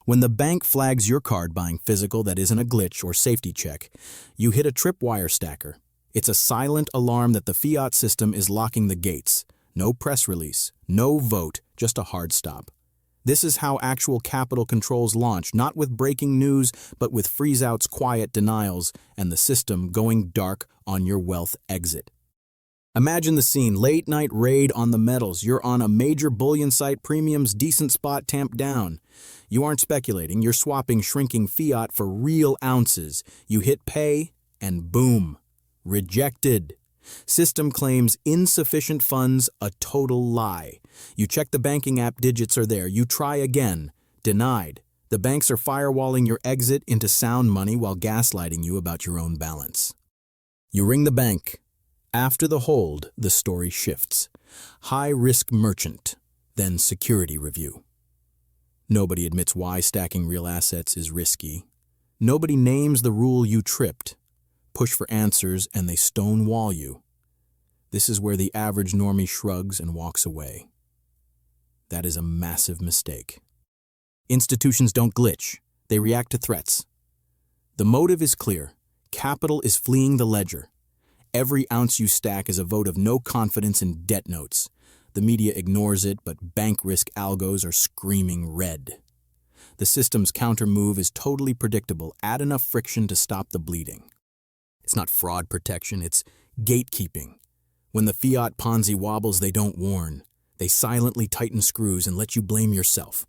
When the bank flags your card buying physical that isn't a glitch or safety check, you hit a tripwire stacker. It's a silent alarm that the fiat system is locking the gates. No press release, no vote, just a hard stop. This is how actual capital controls launch, not with breaking news, but with freeze-outs, quiet denials, and the system going dark on your wealth exit. Imagine the scene, late-night raid on the metals. You're on a major bullion site, premiums, decent spot tamped down. You aren't speculating, you're swapping shrinking fiat for real ounces. You hit pay, and boom, rejected. System claims insufficient funds, a total lie. You check the banking app, digits are there. You try again, denied. The banks are firewalling your exit into sound money while gaslighting you about your own balance. You ring the bank. After the hold, the story shifts. High-risk merchant, then security review. Nobody admits why stacking real assets is risky. Nobody names the rule you tripped. Push for answers and they stonewall you. This is where the average normie shrugs and walks away. That is a massive mistake. Institutions don't glitch. They react to threats. The motive is clear. Capital is fleeing the ledger. Every ounce you stack is a vote of no confidence in debt notes. The media ignores it, but bank risk algos are screaming red. The system's counter-move is totally predictable. Add enough friction to stop the bleeding. It's not fraud protection, it's gatekeeping. When the fiat Ponzi wobbles, they don't warn. They silently tighten screws and let you blame yourself.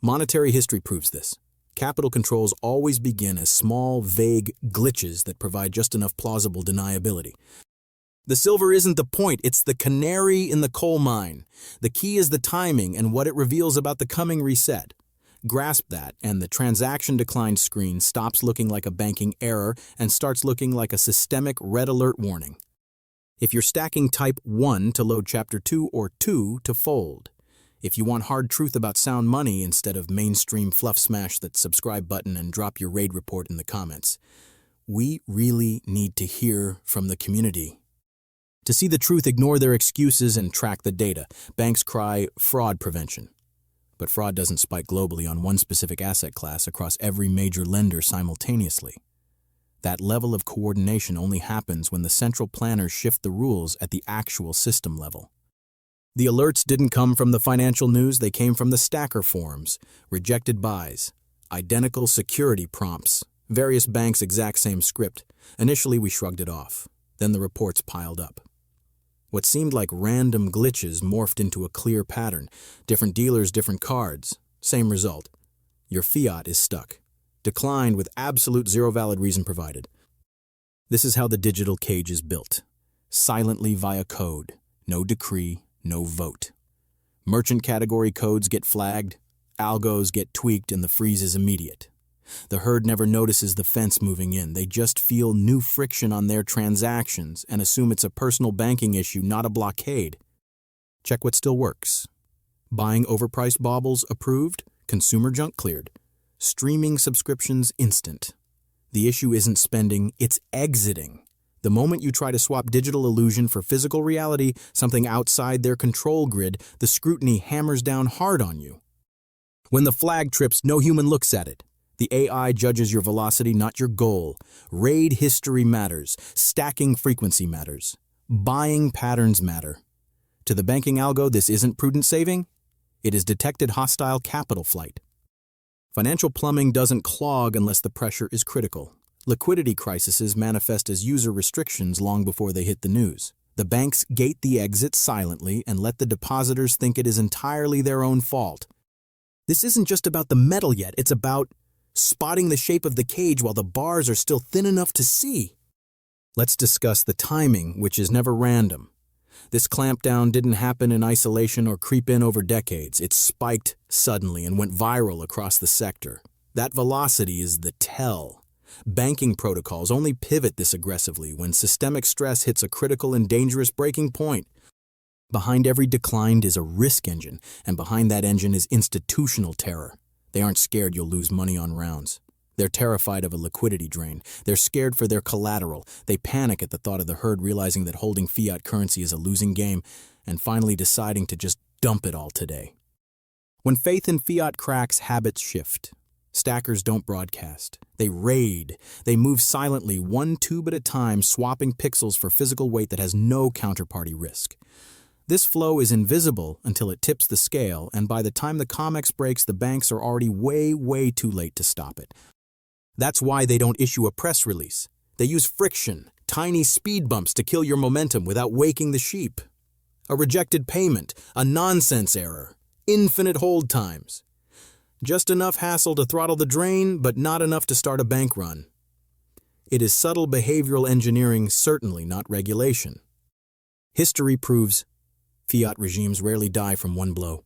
Monetary history proves this. Capital controls always begin as small, vague glitches that provide just enough plausible deniability. The silver isn't the point, it's the canary in the coal mine. The key is the timing and what it reveals about the coming reset. Grasp that, and the transaction decline screen stops looking like a banking error and starts looking like a systemic red alert warning. If you're stacking type 1 to load chapter 2 or 2 to fold. If you want hard truth about sound money instead of mainstream fluff, smash that subscribe button and drop your raid report in the comments. We really need to hear from the community. To see the truth, ignore their excuses and track the data. Banks cry fraud prevention. But fraud doesn't spike globally on one specific asset class across every major lender simultaneously. That level of coordination only happens when the central planners shift the rules at the actual system level. The alerts didn't come from the financial news, they came from the stacker forums, rejected buys, identical security prompts, various banks' exact same script. Initially, we shrugged it off. Then the reports piled up. What seemed like random glitches morphed into a clear pattern. Different dealers, different cards. Same result. Your fiat is stuck. Declined with absolute zero valid reason provided. This is how the digital cage is built. Silently via code. No decree, no vote. Merchant category codes get flagged. Algos get tweaked and the freeze is immediate. The herd never notices the fence moving in. They just feel new friction on their transactions and assume it's a personal banking issue, not a blockade. Check what still works. Buying overpriced baubles approved, consumer junk cleared. Streaming subscriptions instant. The issue isn't spending, it's exiting. The moment you try to swap digital illusion for physical reality, something outside their control grid, the scrutiny hammers down hard on you. When the flag trips, no human looks at it. The AI judges your velocity, not your goal. Raid history matters. Stacking frequency matters. Buying patterns matter. To the banking algo, this isn't prudent saving. It is detected hostile capital flight. Financial plumbing doesn't clog unless the pressure is critical. Liquidity crises manifest as user restrictions long before they hit the news. The banks gate the exit silently and let the depositors think it is entirely their own fault. This isn't just about the metal yet, it's about spotting the shape of the cage while the bars are still thin enough to see. Let's discuss the timing, which is never random. This clampdown didn't happen in isolation or creep in over decades. It spiked suddenly and went viral across the sector. That velocity is the tell. Banking protocols only pivot this aggressively when systemic stress hits a critical and dangerous breaking point. Behind every decline is a risk engine, and behind that engine is institutional terror. They aren't scared you'll lose money on rounds. They're terrified of a liquidity drain. They're scared for their collateral. They panic at the thought of the herd realizing that holding fiat currency is a losing game and finally deciding to just dump it all today. When faith in fiat cracks, habits shift. Stackers don't broadcast. They raid. They move silently, one tube at a time, swapping pixels for physical weight that has no counterparty risk. This flow is invisible until it tips the scale, and by the time the COMEX breaks, the banks are already way too late to stop it. That's why they don't issue a press release. They use friction, tiny speed bumps to kill your momentum without waking the sheep. A rejected payment, a nonsense error, infinite hold times. Just enough hassle to throttle the drain, but not enough to start a bank run. It is subtle behavioral engineering, certainly not regulation. History proves fiat regimes rarely die from one blow.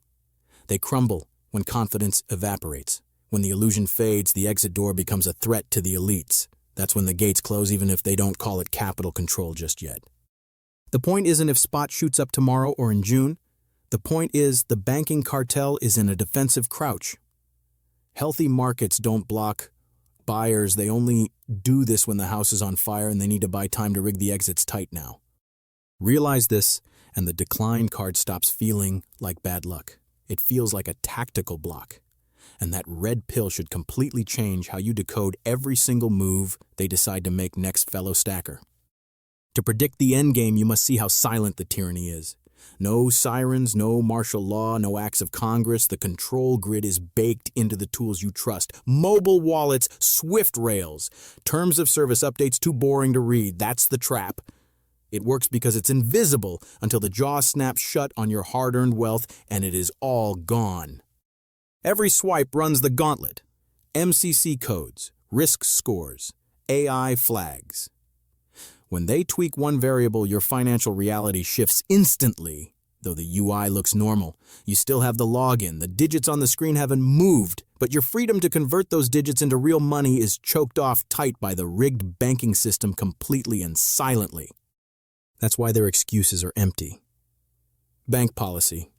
They crumble when confidence evaporates. When the illusion fades, the exit door becomes a threat to the elites. That's when the gates close, even if they don't call it capital control just yet. The point isn't if spot shoots up tomorrow or in June. The point is the banking cartel is in a defensive crouch. Healthy markets don't block buyers. They only do this when the house is on fire and they need to buy time to rig the exits tight now. Realize this, and the decline card stops feeling like bad luck. It feels like a tactical block. And that red pill should completely change how you decode every single move they decide to make next, fellow stacker. To predict the endgame, you must see how silent the tyranny is. No sirens, no martial law, no acts of Congress. The control grid is baked into the tools you trust. Mobile wallets, Swift rails, terms of service updates too boring to read. That's the trap. It works because it's invisible until the jaw snaps shut on your hard-earned wealth and it is all gone. Every swipe runs the gauntlet. MCC codes, risk scores, AI flags. When they tweak one variable, your financial reality shifts instantly. Though the UI looks normal, you still have the login. The digits on the screen haven't moved, but your freedom to convert those digits into real money is choked off tight by the rigged banking system completely and silently. That's why their excuses are empty. Bank policy,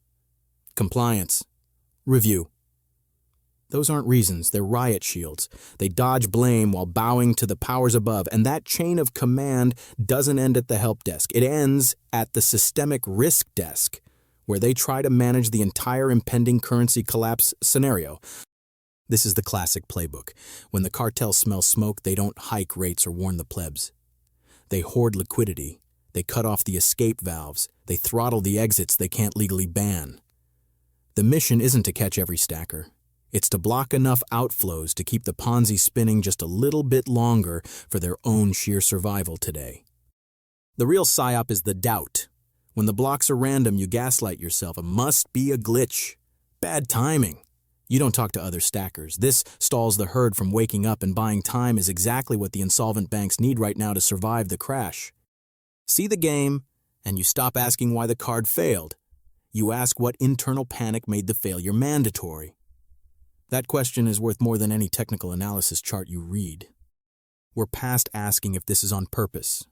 compliance, review. Those aren't reasons, they're riot shields. They dodge blame while bowing to the powers above, and that chain of command doesn't end at the help desk. It ends at the systemic risk desk, where they try to manage the entire impending currency collapse scenario. This is the classic playbook. When the cartel smells smoke, they don't hike rates or warn the plebs. They hoard liquidity. They cut off the escape valves. They throttle the exits they can't legally ban. The mission isn't to catch every stacker. It's to block enough outflows to keep the Ponzi spinning just a little bit longer for their own sheer survival today. The real psyop is the doubt. When the blocks are random, you gaslight yourself. It must be a glitch. Bad timing. You don't talk to other stackers. This stalls the herd from waking up, and buying time is exactly what the insolvent banks need right now to survive the crash. See the game, and you stop asking why the card failed. You ask what internal panic made the failure mandatory. That question is worth more than any technical analysis chart you read. We're past asking if this is on purpose.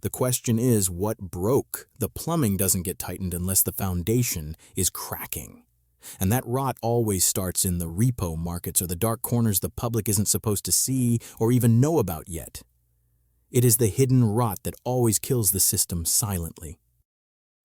The question is, what broke? The plumbing doesn't get tightened unless the foundation is cracking. And that rot always starts in the repo markets or the dark corners the public isn't supposed to see or even know about yet. It is the hidden rot that always kills the system silently.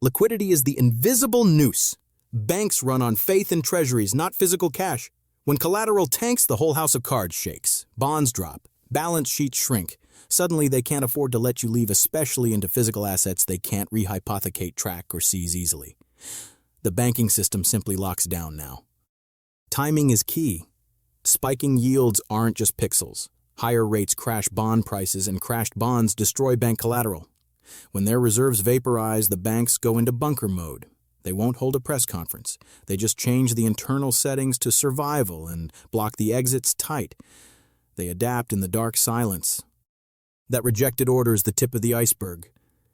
Liquidity is the invisible noose. Banks run on faith in treasuries, not physical cash. When collateral tanks, the whole house of cards shakes. Bonds drop. Balance sheets shrink. Suddenly, they can't afford to let you leave, especially into physical assets they can't rehypothecate, track, or seize easily. The banking system simply locks down now. Timing is key. Spiking yields aren't just pixels. Higher rates crash bond prices, and crashed bonds destroy bank collateral. When their reserves vaporize, the banks go into bunker mode. They won't hold a press conference. They just change the internal settings to survival and block the exits tight. They adapt in the dark silence. That rejected order is the tip of the iceberg.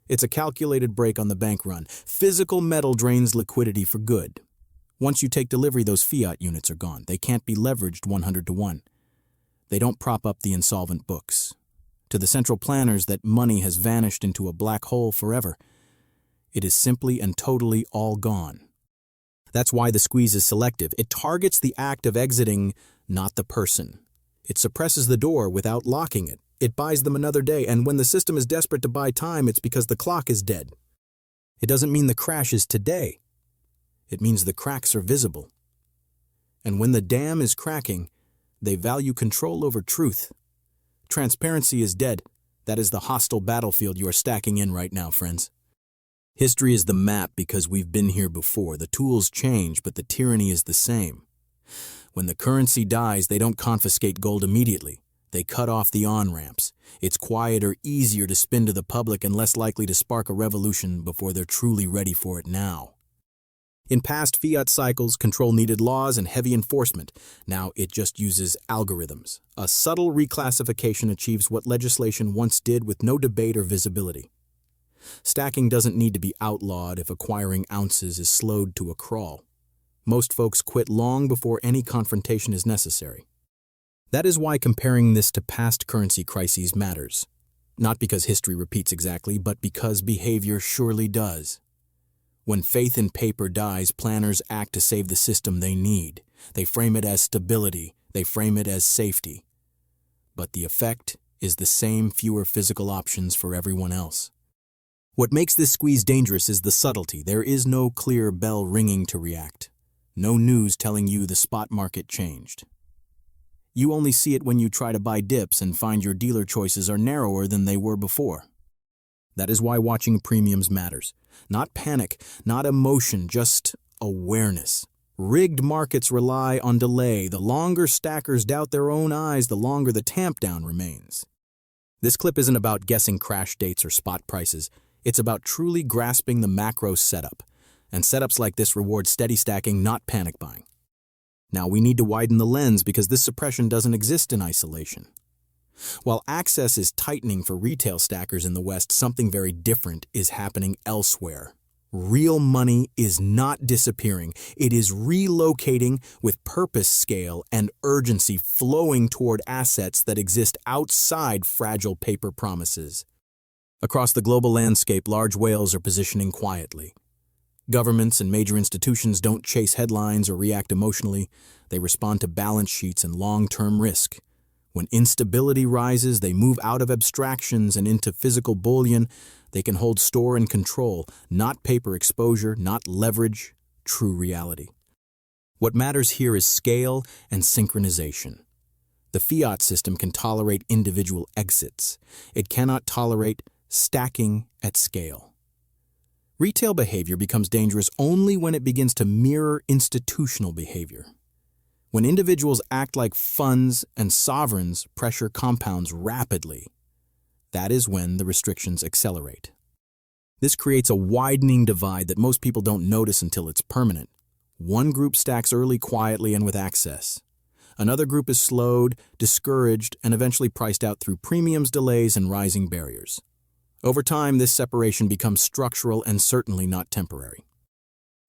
It's a calculated break on the bank run. Physical metal drains liquidity for good. Once you take delivery, those fiat units are gone. They can't be leveraged 100 to 1. They don't prop up the insolvent books. To the central planners, that money has vanished into a black hole forever. It is simply and totally all gone. That's why the squeeze is selective. It targets the act of exiting, not the person. It suppresses the door without locking it. It buys them another day, and when the system is desperate to buy time, it's because the clock is dead. It doesn't mean the crash is today. It means the cracks are visible. And when the dam is cracking, they value control over truth. Transparency is dead. That is the hostile battlefield you are stacking in right now, friends. History is the map because we've been here before. The tools change, but the tyranny is the same. When the currency dies, they don't confiscate gold immediately. They cut off the on-ramps. It's quieter, easier to spin to the public and less likely to spark a revolution before they're truly ready for it now. In past fiat cycles, control needed laws and heavy enforcement. Now it just uses algorithms. A subtle reclassification achieves what legislation once did with no debate or visibility. Stacking doesn't need to be outlawed if acquiring ounces is slowed to a crawl. Most folks quit long before any confrontation is necessary. That is why comparing this to past currency crises matters. Not because history repeats exactly, but because behavior surely does. When faith in paper dies, planners act to save the system they need. They frame it as stability. They frame it as safety. But the effect is the same, fewer physical options for everyone else. What makes this squeeze dangerous is the subtlety. There is no clear bell ringing to react. No news telling you the spot market changed. You only see it when you try to buy dips and find your dealer choices are narrower than they were before. That is why watching premiums matters. Not panic, not emotion, just awareness. Rigged markets rely on delay. The longer stackers doubt their own eyes, the longer the tamp down remains. This clip isn't about guessing crash dates or spot prices. It's about truly grasping the macro setup. And setups like this reward steady stacking, not panic buying. Now we need to widen the lens because this suppression doesn't exist in isolation. While access is tightening for retail stackers in the West, something very different is happening elsewhere. Real money is not disappearing. It is relocating with purpose, scale, and urgency flowing toward assets that exist outside fragile paper promises. Across the global landscape, large whales are positioning quietly. Governments and major institutions don't chase headlines or react emotionally. They respond to balance sheets and long-term risk. When instability rises, they move out of abstractions and into physical bullion. They can hold store and control, not paper exposure, not leverage, true reality. What matters here is scale and synchronization. The fiat system can tolerate individual exits. It cannot tolerate stacking at scale. Retail behavior becomes dangerous only when it begins to mirror institutional behavior. When individuals act like funds and sovereigns, pressure compounds rapidly. That is when the restrictions accelerate. This creates a widening divide that most people don't notice until it's permanent. One group stacks early quietly and with access. Another group is slowed, discouraged, and eventually priced out through premiums, delays, and rising barriers. Over time, this separation becomes structural and certainly not temporary.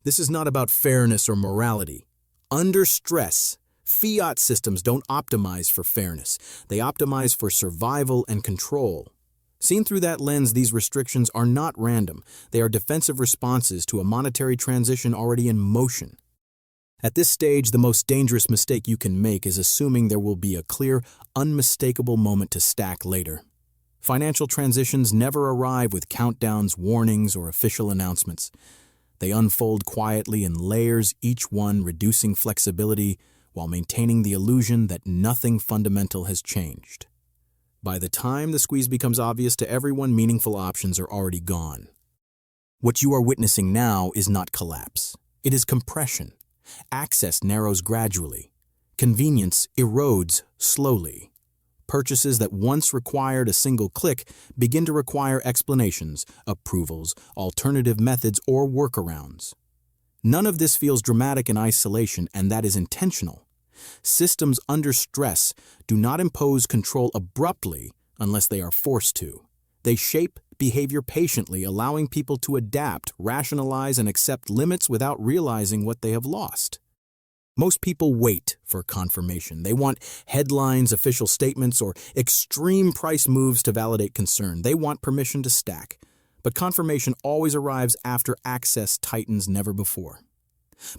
This is not about fairness or morality. Under stress, fiat systems don't optimize for fairness. They optimize for survival and control. Seen through that lens, these restrictions are not random. They are defensive responses to a monetary transition already in motion. At this stage, the most dangerous mistake you can make is assuming there will be a clear, unmistakable moment to stack later. Financial transitions never arrive with countdowns, warnings, or official announcements. They unfold quietly in layers, each one reducing flexibility while maintaining the illusion that nothing fundamental has changed. By the time the squeeze becomes obvious to everyone, meaningful options are already gone. What you are witnessing now is not collapse. It is compression. Access narrows gradually. Convenience erodes slowly. Purchases that once required a single click begin to require explanations, approvals, alternative methods, or workarounds. None of this feels dramatic in isolation, and that is intentional. Systems under stress do not impose control abruptly unless they are forced to. They shape behavior patiently, allowing people to adapt, rationalize, and accept limits without realizing what they have lost. Most people wait for confirmation. They want headlines, official statements, or extreme price moves to validate concern. They want permission to stack. But confirmation always arrives after access tightens never before.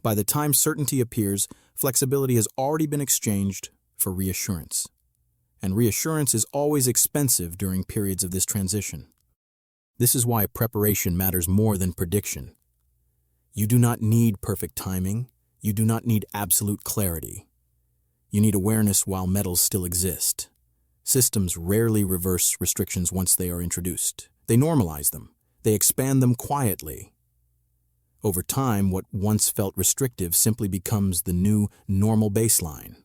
By the time certainty appears, flexibility has already been exchanged for reassurance. And reassurance is always expensive during periods of this transition. This is why preparation matters more than prediction. You do not need perfect timing. You do not need absolute clarity. You need awareness while metals still exist. Systems rarely reverse restrictions once they are introduced. They normalize them. They expand them quietly. Over time, what once felt restrictive simply becomes the new normal baseline.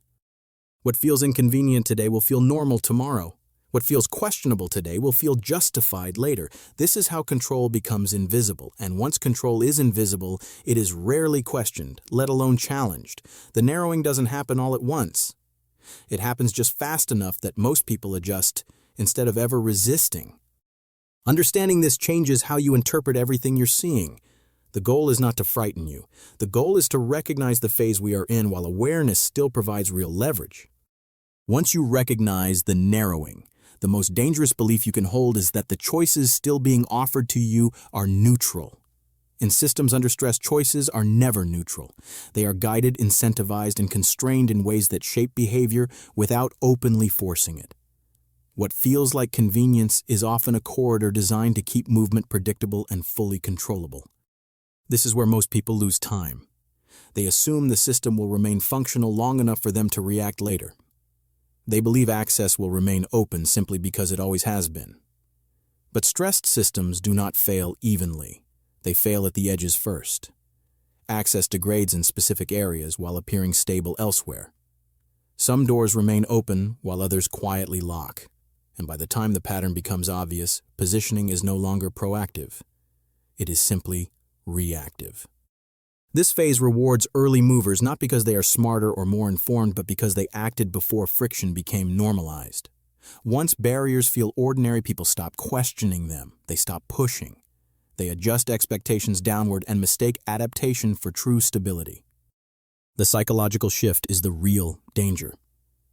What feels inconvenient today will feel normal tomorrow. What feels questionable today will feel justified later. This is how control becomes invisible, and once control is invisible, it is rarely questioned, let alone challenged. The narrowing doesn't happen all at once. It happens just fast enough that most people adjust instead of ever resisting. Understanding this changes how you interpret everything you're seeing. The goal is not to frighten you. The goal is to recognize the phase we are in while awareness still provides real leverage. Once you recognize the narrowing, the most dangerous belief you can hold is that the choices still being offered to you are neutral. In systems under stress, choices are never neutral. They are guided, incentivized, and constrained in ways that shape behavior without openly forcing it. What feels like convenience is often a corridor designed to keep movement predictable and fully controllable. This is where most people lose time. They assume the system will remain functional long enough for them to react later. They believe access will remain open simply because it always has been. But stressed systems do not fail evenly. They fail at the edges first. Access degrades in specific areas while appearing stable elsewhere. Some doors remain open while others quietly lock. And by the time the pattern becomes obvious, positioning is no longer proactive. It is simply reactive. This phase rewards early movers not because they are smarter or more informed, but because they acted before friction became normalized. Once barriers feel ordinary, people stop questioning them. They stop pushing. They adjust expectations downward and mistake adaptation for true stability. The psychological shift is the real danger.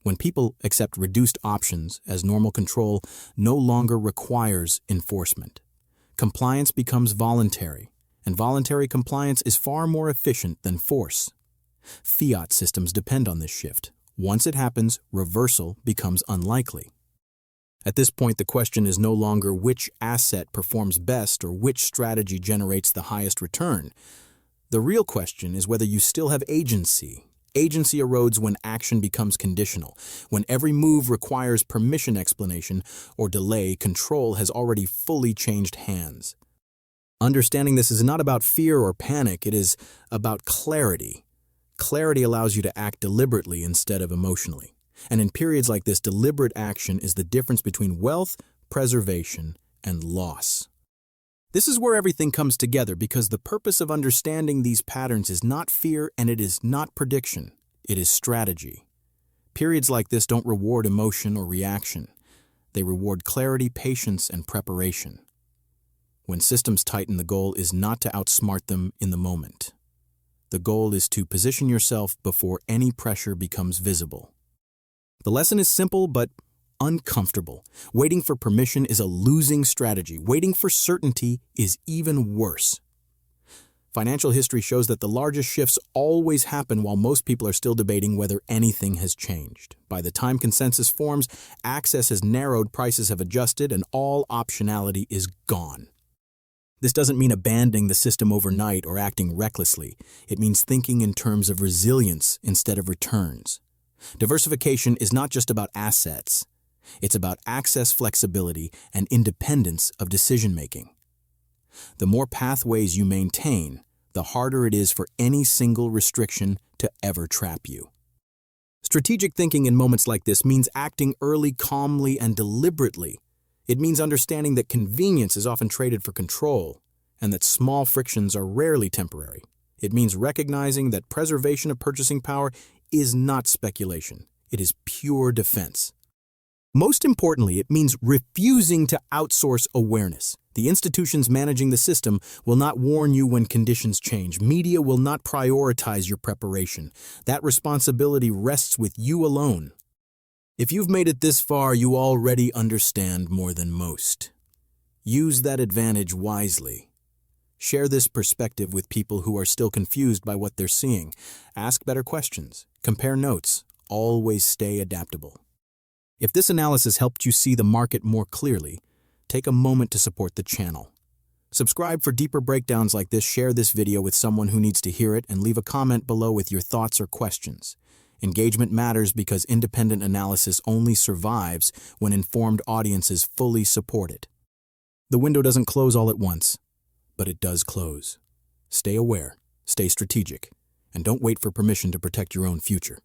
When people accept reduced options as normal, control no longer requires enforcement. Compliance becomes voluntary. And voluntary compliance is far more efficient than force. Fiat systems depend on this shift. Once it happens, reversal becomes unlikely. At this point, the question is no longer which asset performs best or which strategy generates the highest return. The real question is whether you still have agency. Agency erodes when action becomes conditional. When every move requires permission, explanation, or delay, control has already fully changed hands. Understanding this is not about fear or panic, it is about clarity. Clarity allows you to act deliberately instead of emotionally. And in periods like this, deliberate action is the difference between wealth, preservation, and loss. This is where everything comes together because the purpose of understanding these patterns is not fear and it is not prediction. It is strategy. Periods like this don't reward emotion or reaction. They reward clarity, patience, and preparation. When systems tighten, the goal is not to outsmart them in the moment. The goal is to position yourself before any pressure becomes visible. The lesson is simple but uncomfortable. Waiting for permission is a losing strategy. Waiting for certainty is even worse. Financial history shows that the largest shifts always happen while most people are still debating whether anything has changed. By the time consensus forms, access has narrowed, prices have adjusted, and all optionality is gone. This doesn't mean abandoning the system overnight or acting recklessly. It means thinking in terms of resilience instead of returns. Diversification is not just about assets. It's about access, flexibility, and independence of decision-making. The more pathways you maintain, the harder it is for any single restriction to ever trap you. Strategic thinking in moments like this means acting early, calmly, and deliberately. It means understanding that convenience is often traded for control, and that small frictions are rarely temporary. It means recognizing that preservation of purchasing power is not speculation. It is pure defense. Most importantly, it means refusing to outsource awareness. The institutions managing the system will not warn you when conditions change. Media will not prioritize your preparation. That responsibility rests with you alone. If you've made it this far, you already understand more than most. Use that advantage wisely. Share this perspective with people who are still confused by what they're seeing. Ask better questions. Compare notes. Always stay adaptable. If this analysis helped you see the market more clearly, take a moment to support the channel. Subscribe for deeper breakdowns like this, share this video with someone who needs to hear it, and leave a comment below with your thoughts or questions. Engagement matters because independent analysis only survives when informed audiences fully support it. The window doesn't close all at once, but it does close. Stay aware, stay strategic, and don't wait for permission to protect your own future.